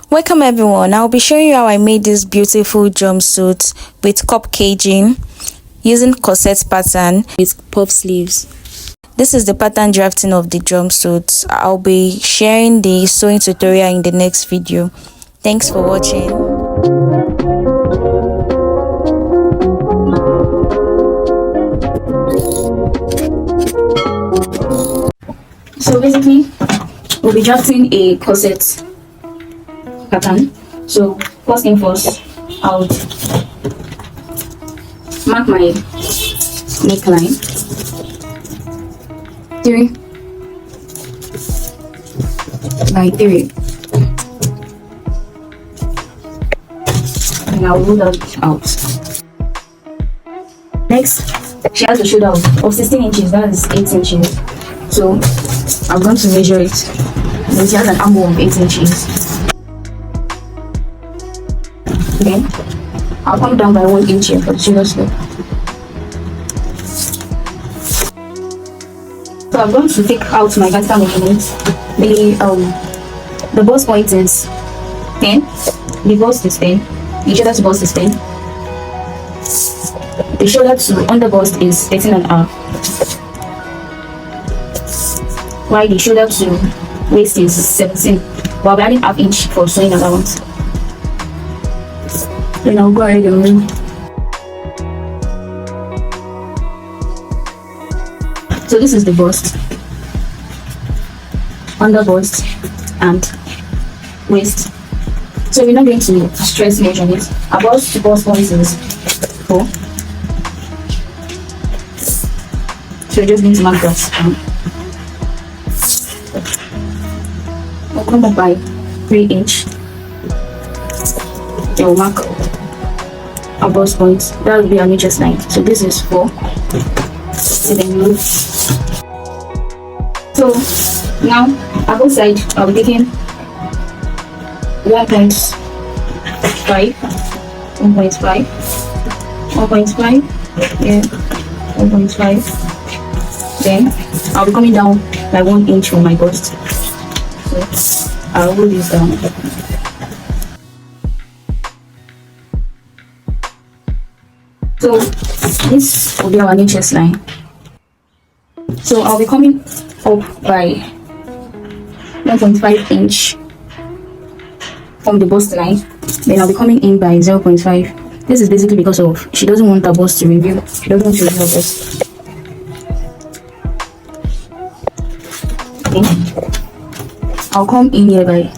Welcome everyone. I'll be showing you how I made this beautiful jumpsuit with cup caging using corset pattern with puff sleeves. This is the pattern drafting of the jumpsuit. I'll be sharing the sewing tutorial in the next video. Thanks for watching. So basically, we'll be drafting a corset pattern. So first thing first, I'll mark my neckline 3 by 3, and I'll roll that out. Next, she has a shoulder of 16 inches, that is 8 inches. So I'm going to measure it. Then she has an armhole of 8 inches. Then I'll come down by 1 inch here for the shoulder slope. So I'm going to take out my vertical measurements. The bust point is 10, the bust is 10, the shoulder to bust is 10, the shoulder to under bust is 13.5, while the shoulder to waist is 17. But I'll be adding ½ inch for sewing allowance. Then I'll go ahead and remove. So this is the bust, under bust and waist. So we're not going to stress much on it. About the bust point is 4. So we're just going to mark that down. I'll come back by 3 inch. I'll mark a bust point. That will be our new chest line. So this is 4. So then move. So now on both side I'll be taking 1.5, 1.5, 1.5, yeah, 1.5. Then I'll be coming down by 1 inch from my bust. So I'll roll this down. So this will be our new chest line. So I'll be coming up by 1.5 inch from the bust line. Then I'll be coming in by 0.5. This is basically because of she doesn't want her bust to reveal. She doesn't want to reveal her bust. Okay. I'll come in here by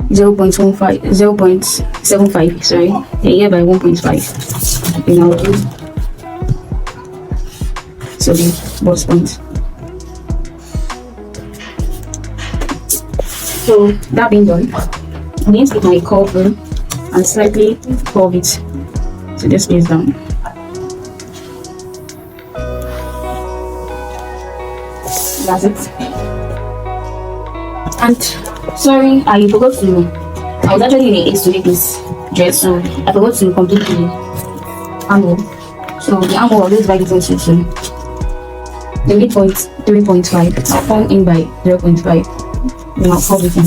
0.75. Sorry, and here by 1.5. Then I'll do so the bust point. So that being done, I'm going to take my curve and slightly curve it to this place down. That's it. And sorry, I forgot to. I was actually in a haste to make this dress, so I forgot to complete the armhole. So the armhole I'll just divide it into 2. The midpoint 3.5. I'll come in by 0.5. Then I'll curve it in.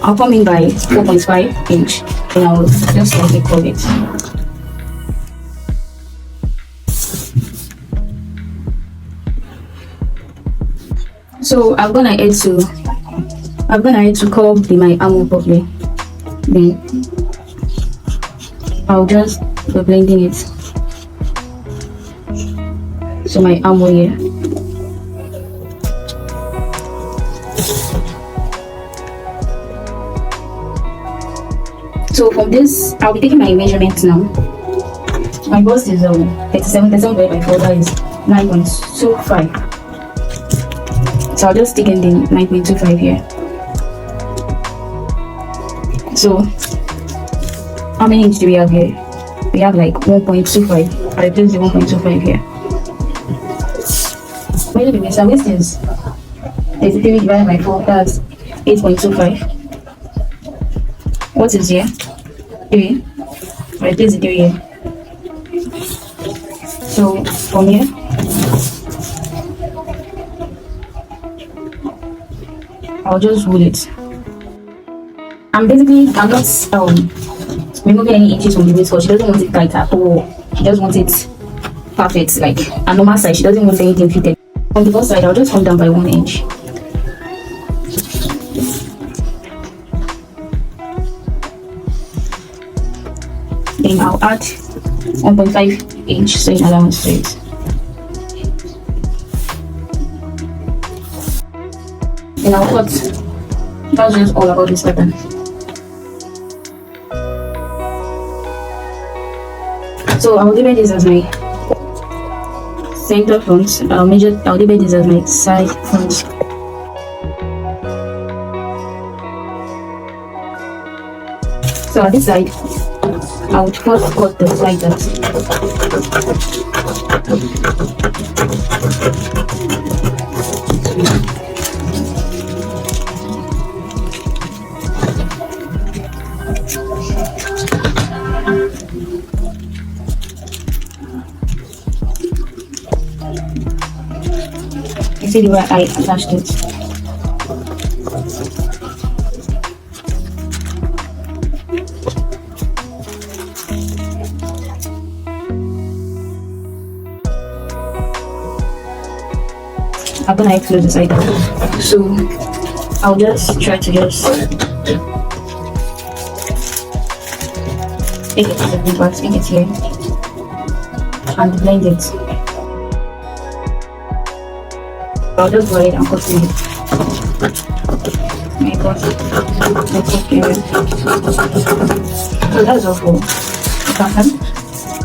I'll come in by 4.5 inch. Then I'll just slightly curve it. So I'm gonna add to curve my armhole properly. Then I'll just be blending it. So my armhole here. So from this, I'll be taking my measurements now. My bust is 37 divided by 4, that is 9.25. So I'll just stick in the 9.25 here. So how many inches do we have here? We have like 1.25. I place the 1.25 here. Wait a minute, so waist is 33 divided by 4, that's 8.25. What is here? 3. I place the 3 here. So from here, I'll just roll it. I'm not removing any inches from the waist because she doesn't want it tighter, or she just wants it perfect, like a normal size. She doesn't want anything fitted. On the first side, I'll just come down by 1 inch. Then I'll add 1.5 inch sewing allowance to it. Then I'll cut. That's just all about this pattern. So I'll label this as my center front. I'll label this as my side front. So at this side, I would first cut the like that. You see the way I attached it. I'm gonna exclude the side, so I'll just try to just take it to the big part, take it here, and blend it. I'll just go ahead and cut it. My God, let's okay. So that's all for the pattern.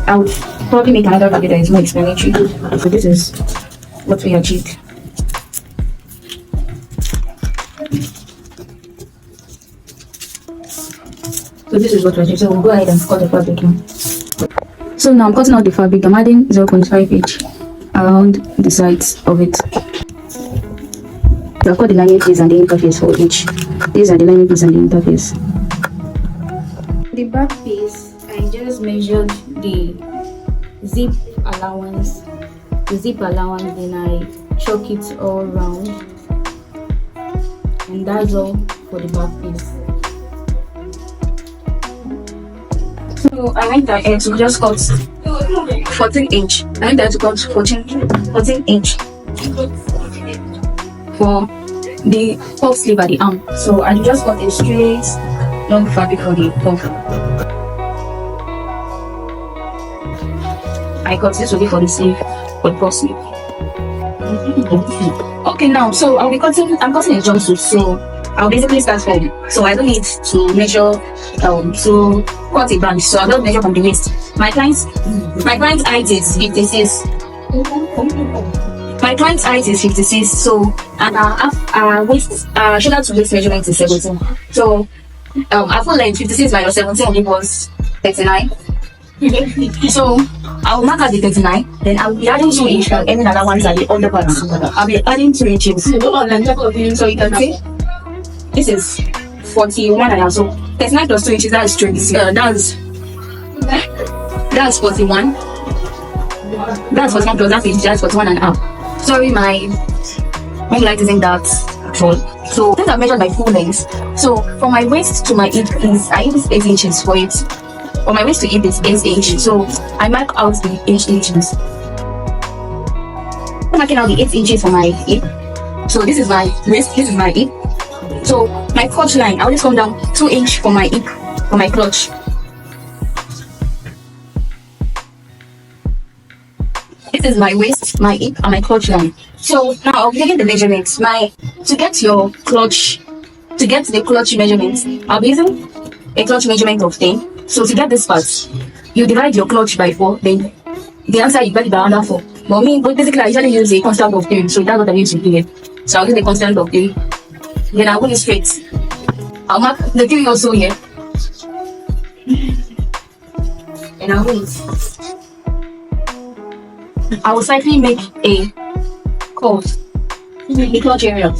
I would probably make another video that is more explanatory. So this is what we achieved. So this is what we achieved. So we'll go ahead and cut the fabric now. So now I'm cutting out the fabric. I'm adding 0.5 inch around the sides of it. So I've got the lining piece and the interface for each. These are the lining piece and the interface. The back piece, I just measured the zip allowance. Then I chalk it all round. And that's all for the back piece. So I went ahead to just cut 14 inch. I went ahead to cut 14 inch for the puff sleeve at the arm. So I just cut a straight long fabric for the puff. I cut this only for the sleeve, for the puff sleeve. Okay, now so I'm cutting a jumpsuit, so I'll basically start from, so I don't need to measure to cut a band, so I'll just measure from the waist. My client's height is 56. My client's height is 56, so and our waist, shoulder to waist measurement is 17. So our full length 56 minus 17 equals 39. So I'll mark out the 39, then I'll be adding 2 inches and any other ones are the under parts. I'll be adding 2 inches. So you can see this is 41 and so 39 plus 2 inches, that is 20. That's 41. That's 41 plus that inch, that's 41 and a half. Sorry, my light isn't that full. So since I've measured my full length, so from my waist to my hip is I use 8 inches for it. From my waist to hip is 8 inches. So I mark out the 8 inches. I'm marking out the 8 inches for my hip. So this is my waist, this is my hip. So my clutch line, I'll just come down 2 inches for my hip, for my clutch. This is my waist, my hip, and my clutch line. So now I'll be taking the measurements. To get the clutch measurements, I'll be using a clutch measurement of 10. So to get this part, you divide your clutch by 4, then the answer you divide by under 4. But basically I usually use a constant of 3, so that's what I use to do it. So I'll use a constant of 3. Then I'll go straight. I'll mark the 3 also here. And I'll hold. I will slightly make a curve in the clutch area.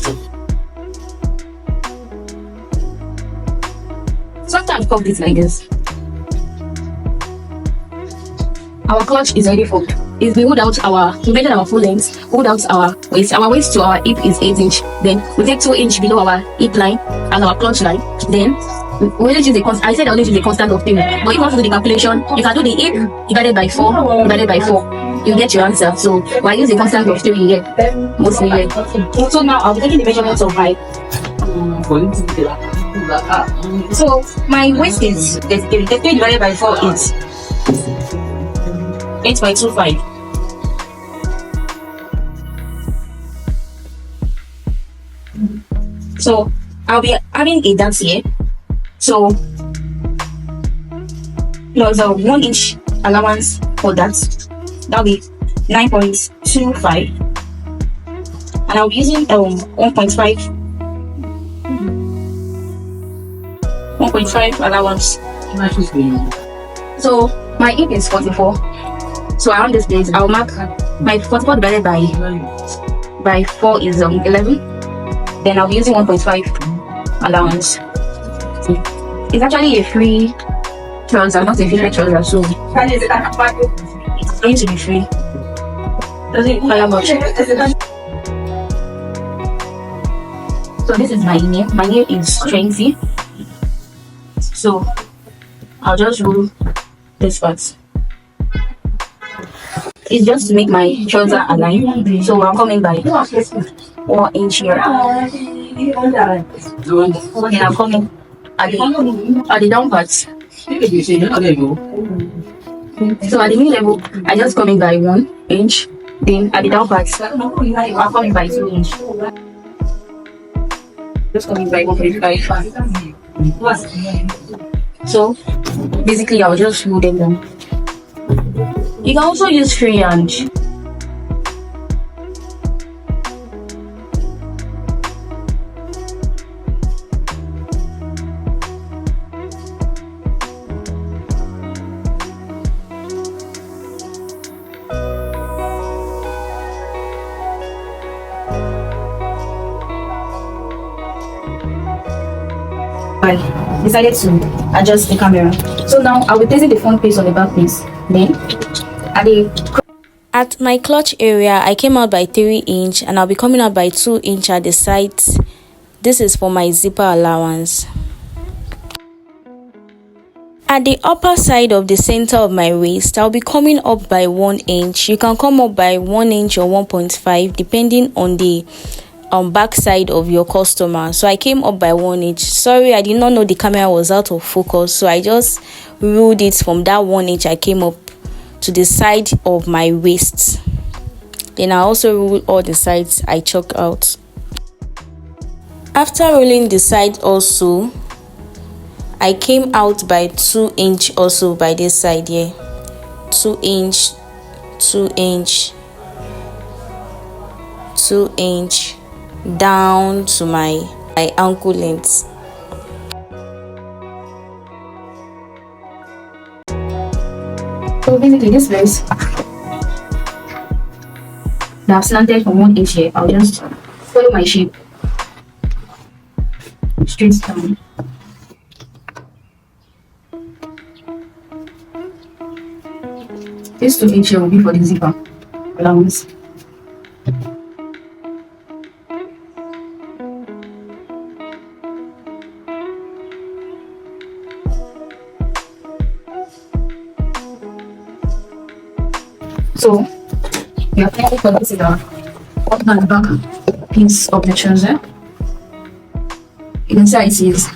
Sometimes curve this like this. Our clutch is already formed. We measure our full length, hold out our waist. Our waist to our hip is 8 inches. Then we take 2 inches below our hip line and our clutch line. Then We always use a constant. I said I always use a constant of 3, but if you want to do the calculation, you can do the hip divided by 4 divided by 4. You get your answer. So I use a constant of 3 here, mostly here. So now I'll be taking the measurements of my. So my waist is 3 divided by 4 is 8.25. So I'll be having a dance here. So plus a 1 inch allowance for that. That'll be 9.25. And I'll be using 1.5 allowance. So my hip is 44. So around this place, I'll mark my 44 divided by 4 is 11. Then I'll be using 1.5 allowance. It's actually a free trouser, not a fitted trouser, so it's going to be free. Does it matter much? So this is my name. My name is Trendy. So I'll just rule this part. It's just to make my trouser align. So I'm coming by 1 inch here. And I'm coming at the down part. So at the knee level, I just coming by 1 inch. Then at the down part, I'm coming by 2 inch. Just coming by 1.5. So basically, I'll just rule them down. You can also use freehand. I decided to adjust the camera. So now I'll be placing the front piece on the back piece. Then at my clutch area, I came out by 3 inch and I'll be coming out by 2 inch at the sides. This is for my zipper allowance. At the upper side of the center of my waist, I'll be coming up by 1 inch. You can come up by 1 inch or 1.5 depending on the back side of your customer. So I came up by 1 inch. Sorry, I did not know the camera was out of focus, so I just ruled it from that 1 inch I came up to the side of my waist. Then I also ruled all the sides I chalked out. After ruling the side also, I came out by 2 inch also by this side here. 2 inch, 2 inch, 2 inch down to my ankle length. so basically this place that I've slanted from 1 inch here, I'll just follow my shape straight down. This 2 inch here will be for the zipper allowance. So we are planning for this is the front and back piece of the trouser. You can see how it is